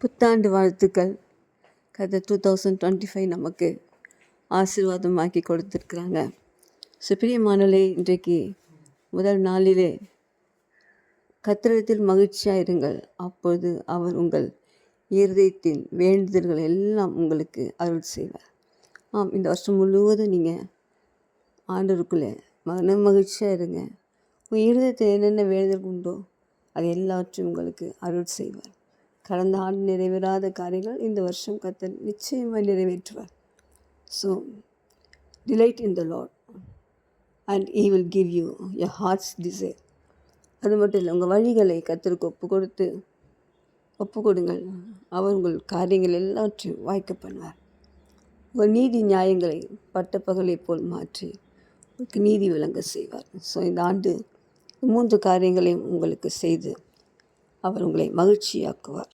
புத்தாண்டு வாழ்த்துக்கள். கதை 2025 நமக்கு ஆசீர்வாதமாக்கி கொடுத்துருக்குறாங்க. பிரியமானவர்களே, இன்றைக்கு முதல் நாளிலே கர்த்தரிடத்தில் மகிழ்ச்சியாக இருங்கள், அப்பொழுது அவர் உங்கள் இருதயத்தின் வேண்டுதல்கள் எல்லாம் உங்களுக்கு அருள் செய்வார். இந்த வருஷம் முழுவதும் நீங்கள் ஆண்டவருக்குள்ளே மன மகிழ்ச்சியாக இருங்க. உங்கள் இருதயத்தில் என்னென்ன வேண்டுதல் உண்டோ அது எல்லாவற்றையும் உங்களுக்கு அருள் செய்வார். கடந்த ஆண்டு நிறைவேறாத காரியங்கள் இந்த வருஷம் கர்த்தர் நிச்சயமாக நிறைவேற்றுவார். So delight in the Lord and He will give you your heart's desire. அது மட்டும் இல்லை, உங்கள் வழிகளை கர்த்தருக்கு ஒப்பு கொடுங்கள். அவர் உங்கள் காரியங்கள் எல்லாவற்றையும் வாய்க்க பண்ணுவார். உங்கள் நீதி நியாயங்களை பட்டப்பகலை போல் மாற்றி உங்களுக்கு நீதி விளங்க செய்வார். ஸோ இந்த ஆண்டு 3 காரியங்களையும் உங்களுக்கு செய்து அவர் உங்களை மகிழ்ச்சியாக்குவார்.